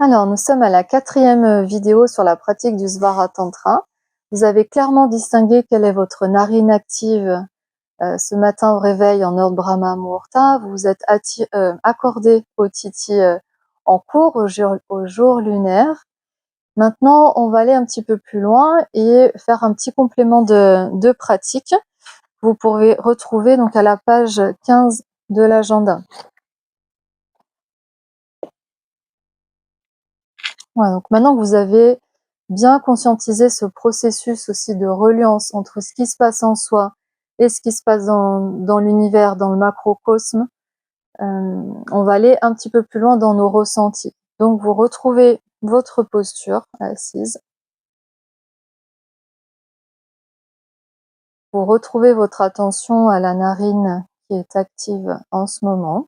Alors, nous sommes à la 4e vidéo sur la pratique du Svaratantra. Vous avez clairement distingué quelle est votre narine active ce matin au réveil en heure de Brahma Muhurta. Vous vous êtes accordé au Titi en cours au jour lunaire. Maintenant, on va aller un petit peu plus loin et faire un petit complément de pratique. Vous pouvez retrouver donc à la page 15 de l'agenda. Voilà, donc maintenant que vous avez bien conscientisé ce processus aussi de reliance entre ce qui se passe en soi et ce qui se passe dans l'univers, dans le macrocosme, on va aller un petit peu plus loin dans nos ressentis. Donc vous retrouvez votre posture assise, vous retrouvez votre attention à la narine qui est active en ce moment.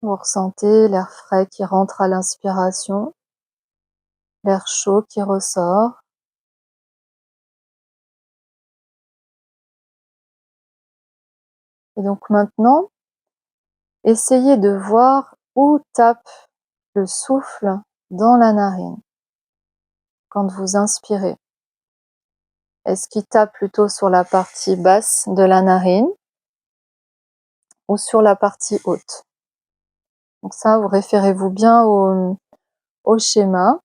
Vous ressentez l'air frais qui rentre à l'inspiration, l'air chaud qui ressort. Et donc maintenant, essayez de voir où tape le souffle dans la narine quand vous inspirez. Est-ce qu'il tape plutôt sur la partie basse de la narine ou sur la partie haute? Donc ça, vous référez-vous bien au schéma.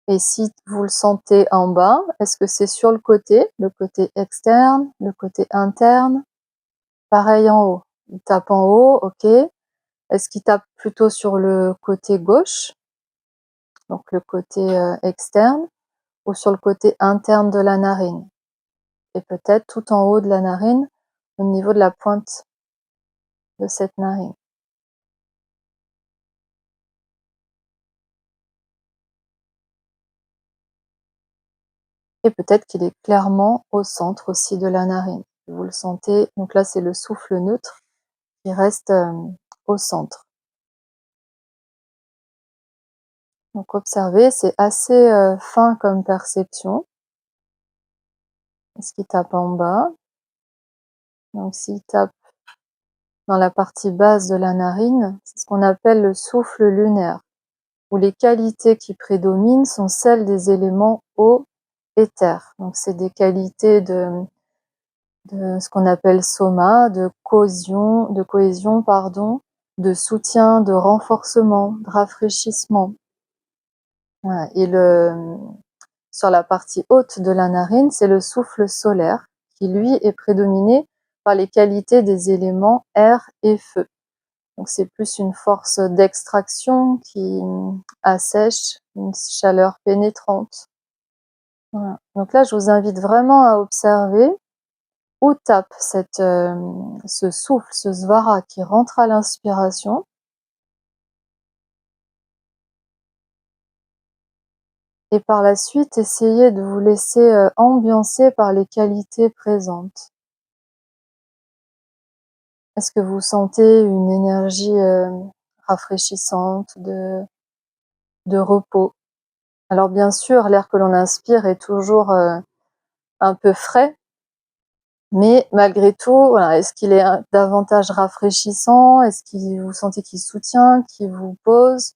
Et si vous le sentez en bas, est-ce que c'est sur le côté externe, le côté interne? Pareil en haut. Il tape en haut, ok. Est-ce qu'il tape plutôt sur le côté gauche, donc le côté externe, ou sur le côté interne de la narine? Et peut-être tout en haut de la narine, au niveau de la pointe de cette narine. Et peut-être qu'il est clairement au centre aussi de la narine. Vous le sentez, donc là c'est le souffle neutre qui reste au centre. Donc observez, c'est assez fin comme perception. Est-ce qu'il tape en bas? Donc s'il tape dans la partie basse de la narine, c'est ce qu'on appelle le souffle lunaire, où les qualités qui prédominent sont celles des éléments eau et terre. Donc c'est des qualités de ce qu'on appelle soma, de cohésion, pardon, de soutien, de renforcement, de rafraîchissement. Voilà. Et sur la partie haute de la narine, c'est le souffle solaire qui, lui, est prédominé par les qualités des éléments air et feu. Donc c'est plus une force d'extraction qui assèche, une chaleur pénétrante. Voilà. Donc là, je vous invite vraiment à observer où tape ce souffle, ce svara qui rentre à l'inspiration. Et par la suite, essayez de vous laisser ambiancer par les qualités présentes. Est-ce que vous sentez une énergie rafraîchissante, de repos? Alors bien sûr, l'air que l'on inspire est toujours un peu frais, mais malgré tout, voilà, est-ce qu'il est davantage rafraîchissant? Est-ce que vous sentez qu'il soutient, qu'il vous pose?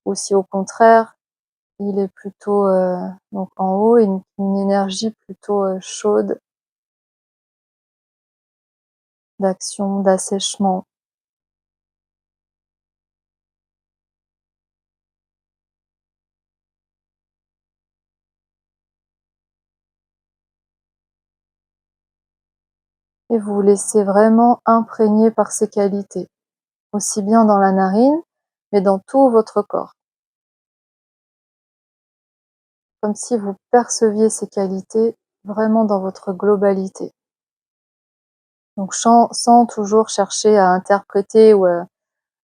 Ou si au contraire, il est plutôt donc en haut, une énergie plutôt chaude, d'action, d'assèchement. Et vous vous laissez vraiment imprégner par ces qualités, aussi bien dans la narine, mais dans tout votre corps. Comme si vous perceviez ces qualités vraiment dans votre globalité. Donc sans toujours chercher à interpréter ou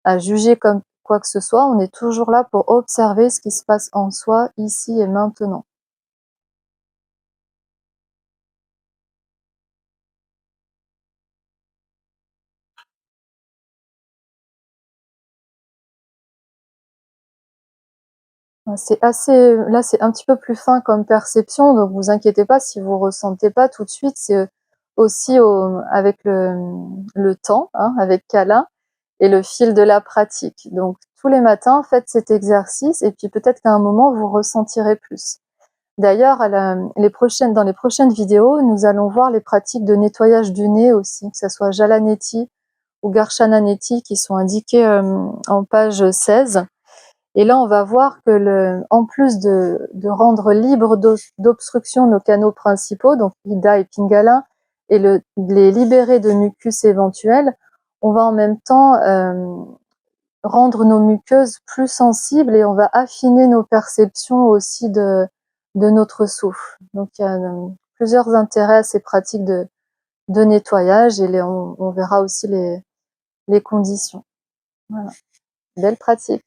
à juger comme quoi que ce soit, on est toujours là pour observer ce qui se passe en soi, ici et maintenant. C'est assez là, c'est un petit peu plus fin comme perception, donc vous inquiétez pas si vous ressentez pas tout de suite. C'est aussi avec le temps, hein, avec Kala et le fil de la pratique. Donc tous les matins, faites cet exercice et puis peut-être qu'à un moment, vous ressentirez plus. D'ailleurs, dans les prochaines vidéos, nous allons voir les pratiques de nettoyage du nez aussi, que ce soit Jalaneti ou Garshananeti qui sont indiquées en page 16. Et là, on va voir que en plus de rendre libres d'obstruction nos canaux principaux, donc Ida et Pingala, et les libérer de mucus éventuels, on va en même temps rendre nos muqueuses plus sensibles et on va affiner nos perceptions aussi de notre souffle. Donc il y a plusieurs intérêts à ces pratiques de nettoyage et on verra aussi les conditions. Voilà. Belle pratique.